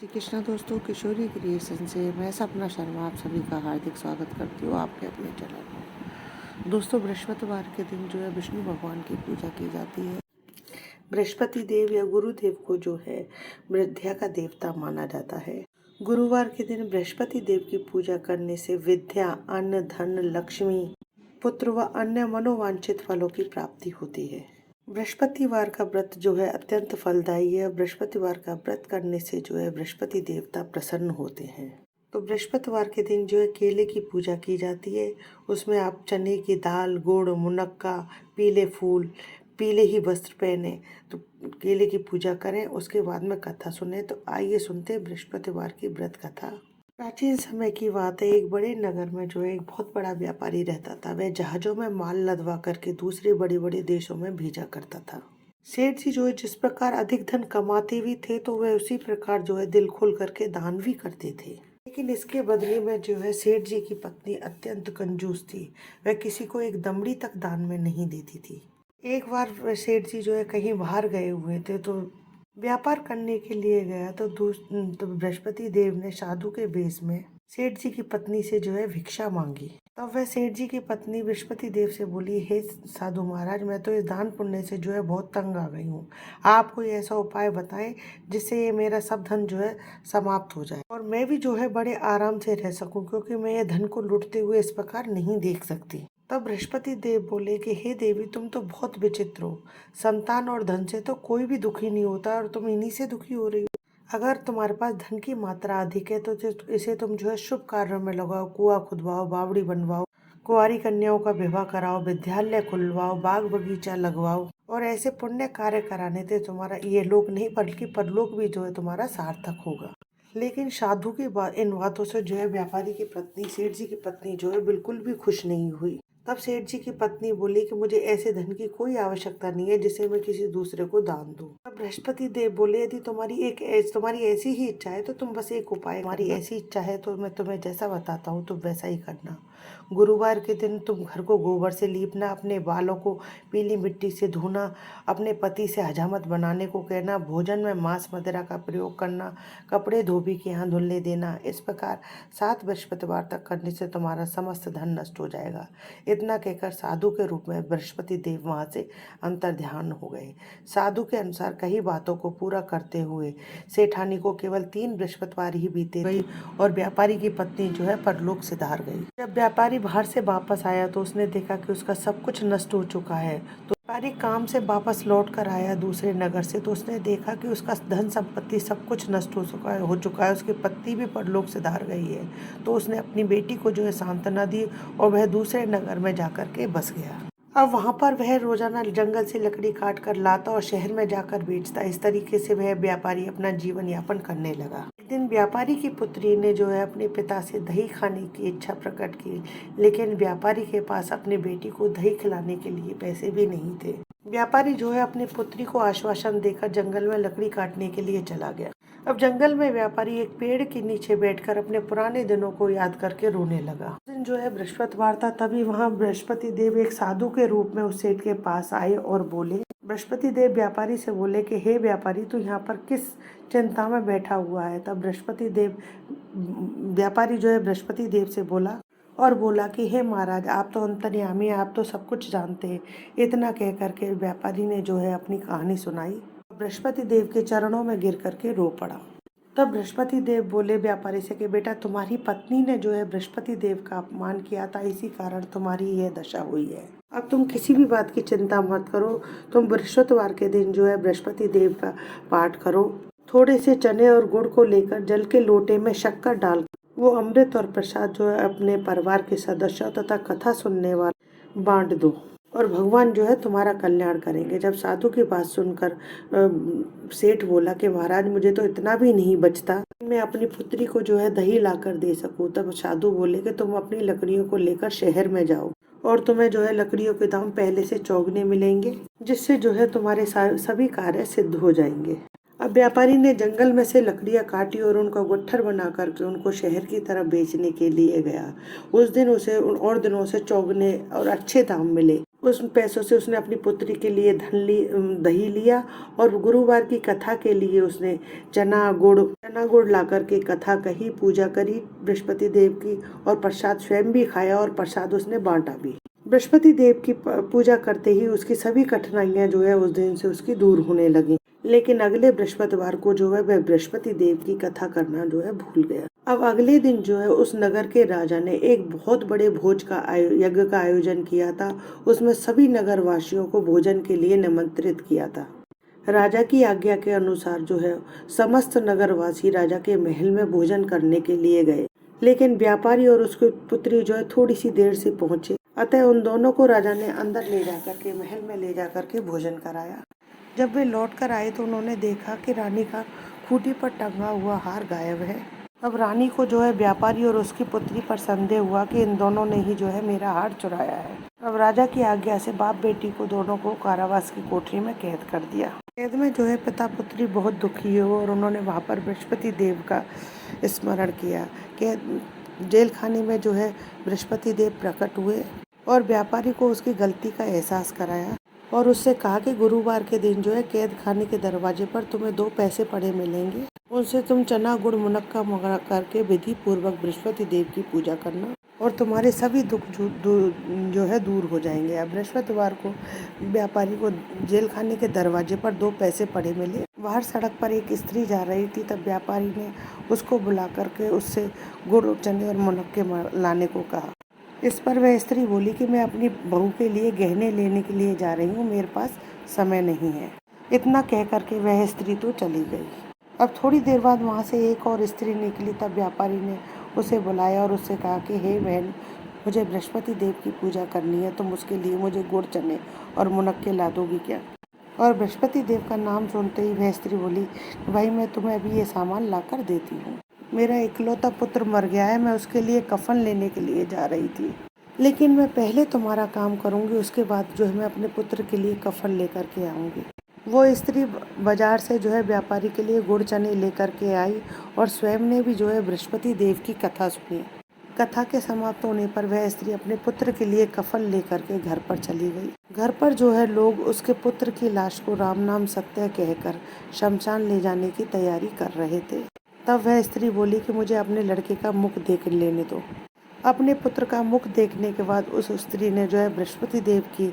श्री कृष्णा दोस्तों, किशोरी क्रिएशन से मैं सपना शर्मा आप सभी का हार्दिक स्वागत करती हूँ आपके अपने चैनल में। दोस्तों, बृहस्पतिवार के दिन जो है विष्णु भगवान की पूजा की जाती है। बृहस्पति देव या गुरुदेव को जो है विद्या का देवता माना जाता है। गुरुवार के दिन बृहस्पति देव की पूजा करने से विद्या, अन्न, धन, लक्ष्मी, पुत्र व अन्य मनोवांछित फलों की प्राप्ति होती है। बृहस्पतिवार का व्रत जो है अत्यंत फलदायी है। बृहस्पतिवार का व्रत करने से जो है बृहस्पति देवता प्रसन्न होते हैं। तो बृहस्पतिवार के दिन जो है केले की पूजा की जाती है। उसमें आप चने की दाल, गुड़, मुनक्का, पीले फूल, पीले ही वस्त्र पहने तो केले की पूजा करें। उसके बाद में कथा सुने। तो आइए सुनते हैं बृहस्पतिवार की व्रत कथा। प्राचीन समय की बात है, एक बड़े नगर में जो है एक बहुत बड़ा व्यापारी रहता था। वह जहाजों में माल लदवा करके दूसरे बड़े बड़े देशों में भेजा करता था। सेठ जी जो है जिस प्रकार अधिक धन कमाते भी थे तो वह उसी प्रकार जो है दिल खोल करके दान भी करते थे। लेकिन इसके बदले में जो है सेठ जी की पत्नी अत्यंत कंजूस थी। वह किसी को एक दमड़ी तक दान में नहीं देती थी। एक बार सेठ जी जो है कहीं बाहर गए हुए थे तो व्यापार करने के लिए गया तो बृहस्पति देव ने साधु के वेश में सेठ जी की पत्नी से जो है भिक्षा मांगी। तब वह सेठ जी की पत्नी बृहस्पति देव से बोली, हे साधु महाराज, मैं तो इस दान पुण्य से जो है बहुत तंग आ गई हूँ। आप कोई ऐसा उपाय बताएं जिससे ये मेरा सब धन जो है समाप्त हो जाए और मैं भी जो है बड़े आराम से रह सकूं, क्योंकि मैं ये धन को लूटते हुए इस प्रकार नहीं देख सकती। तब बृहस्पति देव बोले कि हे देवी, तुम तो बहुत विचित्र हो। संतान और धन से तो कोई भी दुखी नहीं होता और तुम इन्हीं से दुखी हो रही हो। अगर तुम्हारे पास धन की मात्रा अधिक है तो इसे तुम जो है शुभ कार्यों में लगाओ। कुआं खुदवाओ, बावड़ी बनवाओ, कुंवारी कन्याओं का विवाह कराओ, विद्यालय खुलवाओ, बाग बगीचा लगवाओ और ऐसे पुण्य कार्य कराने से तुम्हारा ये लोक नहीं बल्कि परलोक भी जो है तुम्हारा सार्थक होगा। लेकिन साधु की इन बातों से जो है व्यापारी की पत्नी, सेठ जी की पत्नी जो है बिल्कुल भी खुश नहीं हुई। तब सेठ जी की पत्नी बोली कि मुझे ऐसे धन की कोई आवश्यकता नहीं है जिसे मैं किसी दूसरे को दान दूं। तब बृहस्पति देव बोले, यदि तुम्हारी ऐसी ही इच्छा है तो तुम बस एक उपाय, तुम्हारी ऐसी इच्छा है तो मैं तुम्हें जैसा बताता हूँ तुम वैसा ही करना। गुरुवार के दिन तुम घर को गोबर से लीपना, अपने बालों को पीली मिट्टी से धोना, अपने पति से हजामत बनाने को कहना, भोजन में मांस मदिरा का प्रयोग करना, कपड़े धोबी के यहाँ धुलने देना। इस प्रकार 7 बृहस्पतिवार तक करने से तुम्हारा समस्त धन नष्ट हो जाएगा। इतना कहकर साधु के रूप में बृहस्पति देव वहाँ से अंतर्ध्यान हो गए। साधु के अनुसार कई बातों को पूरा करते हुए सेठानी को केवल 3 बृहस्पतिवार ही बीते गई और व्यापारी की पत्नी जो है परलोक सिधार गई। जब व्यापारी बाहर से वापस आया तो उसने देखा कि उसका सब कुछ नष्ट हो चुका है। तो व्यापारी काम से वापस लौट कर आया दूसरे नगर से, तो उसने देखा कि उसका धन संपत्ति सब कुछ नष्ट हो चुका है। उसकी पत्नी भी परलोक सिधार गई है। तो उसने अपनी बेटी को जो है सांत्वना दी और वह दूसरे नगर में जाकर के बस गया। अब वहाँ पर वह रोजाना जंगल से लकड़ी काट कर लाता और शहर में जाकर बेचता। इस तरीके से वह व्यापारी अपना जीवन यापन करने लगा। एक दिन व्यापारी की पुत्री ने जो है अपने पिता से दही खाने की इच्छा प्रकट की, लेकिन व्यापारी के पास अपनी बेटी को दही खिलाने के लिए पैसे भी नहीं थे। व्यापारी जो है अपनी पुत्री को आश्वासन देकर जंगल में लकड़ी काटने के लिए चला गया। अब जंगल में व्यापारी एक पेड़ के नीचे बैठकर अपने पुराने दिनों को याद करके रोने लगा। उस दिन जो है बृहस्पतिवार था, तभी वहाँ बृहस्पति देव एक साधु के रूप में उस सेठ के पास आए और बोले, बृहस्पति देव व्यापारी से बोले कि हे व्यापारी, तू यहाँ पर किस चिंता में बैठा हुआ है। तब व्यापारी जो है बृहस्पति देव से बोला कि हे महाराज, आप तो अंतर्यामी, आप तो सब कुछ जानते हैं। इतना कह करके व्यापारी ने जो है अपनी कहानी सुनाई। बृहस्पति देव के चरणों में गिर करके रो पड़ा। तब बृहस्पति देव बोले व्यापारी से कि बेटा, तुम्हारी पत्नी ने जो है बृहस्पति देव का अपमान किया था, इसी कारण तुम्हारी यह दशा हुई है। अब तुम किसी भी बात की चिंता मत करो। तुम बृहस्पतिवार के दिन जो है बृहस्पति देव का पाठ करो। थोड़े से चने और गुड़ को लेकर जल के लोटे में शक्कर डाल वो अमृत और प्रसाद जो है अपने परिवार के सदस्यों तथा कथा सुनने वाले बांट दो और भगवान जो है तुम्हारा कल्याण करेंगे। जब साधु की बात सुनकर सेठ बोला कि महाराज, मुझे तो इतना भी नहीं बचता, मैं अपनी पुत्री को जो है दही लाकर दे सकूं। तब साधु बोले कि तुम अपनी लकड़ियों को लेकर शहर में जाओ और तुम्हें जो है लकड़ियों के दाम पहले से चौगने मिलेंगे, जिससे जो है तुम्हारे सभी कार्य सिद्ध हो जाएंगे। अब व्यापारी ने जंगल में से लकड़ियां काटी और उनका गुट्ठर बना करके उनको शहर की तरफ बेचने के लिए गया। उस दिन उसे और दिनों से चौगने और अच्छे दाम मिले। उस पैसों से उसने अपनी पुत्री के लिए दही लिया और गुरुवार की कथा के लिए उसने चना गुड़ ला करके कथा कही, पूजा करी बृहस्पति देव की, और प्रसाद स्वयं भी खाया और प्रसाद उसने बांटा भी। बृहस्पति देव की पूजा करते ही उसकी सभी कठिनाइयां जो है उस दिन से उसकी दूर होने लगी। लेकिन अगले बृहस्पतिवार को जो है वह बृहस्पति देव की कथा करना जो है भूल गया। अब अगले दिन जो है उस नगर के राजा ने एक बहुत बड़े भोज का यज्ञ का आयोजन किया था। उसमें सभी नगर वासियों को भोजन के लिए निमंत्रित किया था। राजा की आज्ञा के अनुसार जो है समस्त नगरवासी राजा के महल में भोजन करने के लिए गए, लेकिन व्यापारी और उसकी पुत्री जो है थोड़ी सी देर से पहुंचे। अतः उन दोनों को राजा ने अंदर ले जाकर के महल में ले जाकर के भोजन कराया। जब वे लौट कर आए तो उन्होंने देखा कि रानी का खूंटी पर टंगा हुआ हार गायब है। अब रानी को जो है व्यापारी और उसकी पुत्री पर संदेह हुआ कि इन दोनों ने ही जो है मेरा हार चुराया है। अब राजा की आज्ञा से बाप बेटी को दोनों को कारावास की कोठरी में कैद कर दिया। कैद में जो है पिता पुत्री बहुत दुखी हो और उन्होंने वहाँ पर बृहस्पति देव का स्मरण किया कि जेल खाने में जो है बृहस्पति देव प्रकट हुए और व्यापारी को उसकी गलती का एहसास कराया और उससे कहा कि गुरुवार के दिन जो है कैद खाने के दरवाजे पर तुम्हें 2 पैसे पड़े मिलेंगे, उनसे तुम चना गुड़ मुनक्का मंगा करके विधि पूर्वक बृहस्पति देव की पूजा करना और तुम्हारे सभी दुख जो है दूर हो जाएंगे। अब बृहस्पतिवार को व्यापारी को जेल खाने के दरवाजे पर 2 पैसे पड़े मिले। बाहर सड़क पर एक स्त्री जा रही थी, तब व्यापारी ने उसको बुला करके उससे गुड़ चने और मुनक्के लाने को कहा। इस पर वह स्त्री बोली कि मैं अपनी बहू के लिए गहने लेने के लिए जा रही हूँ, मेरे पास समय नहीं है। इतना कह करके वह स्त्री तो चली गई। अब थोड़ी देर बाद वहाँ से एक और स्त्री निकली, तब व्यापारी ने उसे बुलाया और उससे कहा कि हे बहन, मुझे बृहस्पति देव की पूजा करनी है, तुम उसके लिए मुझे गुड़ चने और मुनक्के ला दोगी क्या? और बृहस्पति देव का नाम सुनते ही वह स्त्री बोली, भाई मैं तुम्हें अभी ये सामान ला कर देती हूँ। मेरा इकलौता पुत्र मर गया है, मैं उसके लिए कफन लेने के लिए जा रही थी, लेकिन मैं पहले तुम्हारा काम करूँगी, उसके बाद जो है मैं अपने पुत्र के लिए कफन लेकर के आऊँगी। वो स्त्री बाजार से जो है व्यापारी के लिए गुड़ चने लेकर के आई और स्वयं ने भी जो है बृहस्पति देव की कथा सुनी। कथा के समाप्त होने पर वह स्त्री अपने पुत्र के लिए कफन लेकर के घर पर चली गई। घर पर जो है लोग उसके पुत्र की लाश को राम नाम सत्य कहकर शमशान ले जाने की तैयारी कर रहे थे। तब वह स्त्री बोली कि मुझे अपने लड़के का मुख देख लेने दो। अपने पुत्र का मुख देखने के बाद उस स्त्री ने जो है बृहस्पति देव की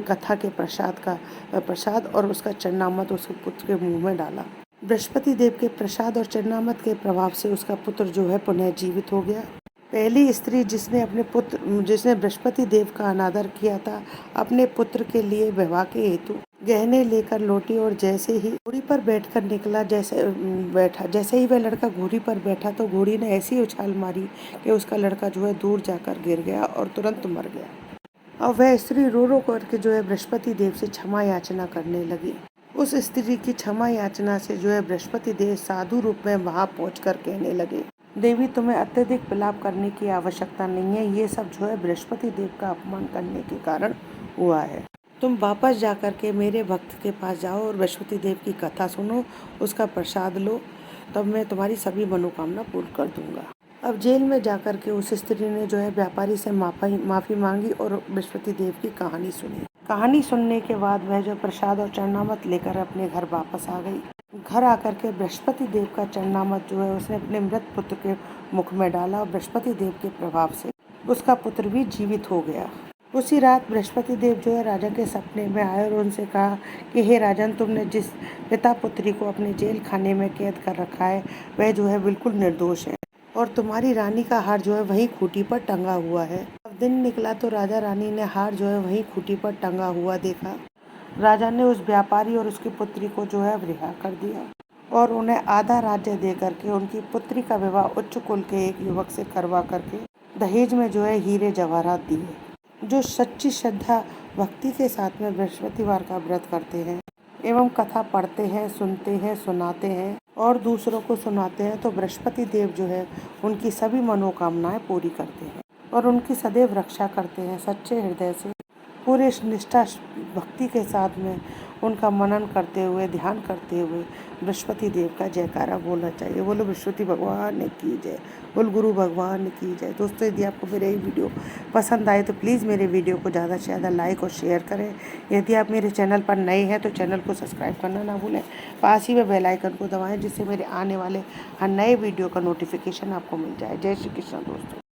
कथा के प्रसाद और उसका चरणामृत उसके पुत्र के मुंह में डाला। बृहस्पति देव के प्रसाद और चरणामृत के प्रभाव से उसका पुत्र जो है पुनः जीवित हो गया। पहली स्त्री जिसने बृहस्पति देव का अनादर किया था, अपने पुत्र के लिए विवाह के हेतु गहने लेकर लौटी और जैसे ही घोड़ी पर बैठकर निकला, जैसे ही वह लड़का घोड़ी पर बैठा तो घोड़ी ने ऐसी उछाल मारी कि उसका लड़का जो है दूर जाकर गिर गया और तुरंत मर गया। अब वह स्त्री रो रो करके जो है बृहस्पति देव से क्षमा याचना करने लगी। उस स्त्री की क्षमा याचना से जो है बृहस्पति देव साधु रूप में वहां पहुंचकर कहने लगे, देवी तुम्हें अत्यधिक विलाप करने की आवश्यकता नहीं है, ये सब जो है बृहस्पति देव का अपमान करने के कारण हुआ है। तुम वापस जाकर के मेरे भक्त के पास जाओ और बृहस्पति देव की कथा सुनो, उसका प्रसाद लो, तब मैं तुम्हारी सभी मनोकामना पूर्ण कर दूंगा। अब जेल में जाकर के उस स्त्री ने जो है व्यापारी से माफ़ी मांगी और बृहस्पति देव की कहानी सुनी। कहानी सुनने के बाद वह जो प्रसाद और चरणामृत लेकर अपने घर वापस आ गई। घर आकर के बृहस्पति देव का चरणामृत जो है उसने अपने मृत पुत्र के मुख में डाला और बृहस्पति देव के प्रभाव से उसका पुत्र भी जीवित हो गया। उसी रात बृहस्पति देव जो है राजा के सपने में आए और उनसे कहा कि हे राजन, तुमने जिस पिता पुत्री को अपने जेल खाने में कैद कर रखा है वह जो है बिल्कुल निर्दोष है और तुम्हारी रानी का हार जो है वहीं खूंटी पर टंगा हुआ है। अब दिन निकला तो राजा रानी ने हार जो है वहीं खूंटी पर टंगा हुआ देखा। राजा ने उस व्यापारी और उसकी पुत्री को जो है रिहा कर दिया और उन्हें आधा राज्य दे करके उनकी पुत्री का विवाह उच्च कुल के एक युवक से करवा करके दहेज में जो है हीरे जवाहरात दिए। जो सच्ची श्रद्धा भक्ति के साथ में बृहस्पतिवार का व्रत करते हैं एवं कथा पढ़ते हैं, सुनते हैं, सुनाते हैं और दूसरों को सुनाते हैं, तो बृहस्पति देव जो है उनकी सभी मनोकामनाएं पूरी करते हैं और उनकी सदैव रक्षा करते हैं। सच्चे हृदय से पूरे निष्ठा भक्ति के साथ में उनका मनन करते हुए, ध्यान करते हुए बृहस्पति देव का जयकारा बोलना चाहिए। बोलो बृहस्पति भगवान की जय, बोल गुरु भगवान की जय। दोस्तों, यदि आपको मेरे ये वीडियो पसंद आए तो प्लीज़ मेरे वीडियो को ज़्यादा से ज़्यादा लाइक और शेयर करें। यदि आप मेरे चैनल पर नए हैं तो चैनल को सब्सक्राइब करना ना भूलें। पास ही में बेल आइकन को दबाएं, जिससे मेरे आने वाले हर नए वीडियो का नोटिफिकेशन आपको मिल जाए। जय श्री कृष्ण दोस्तों।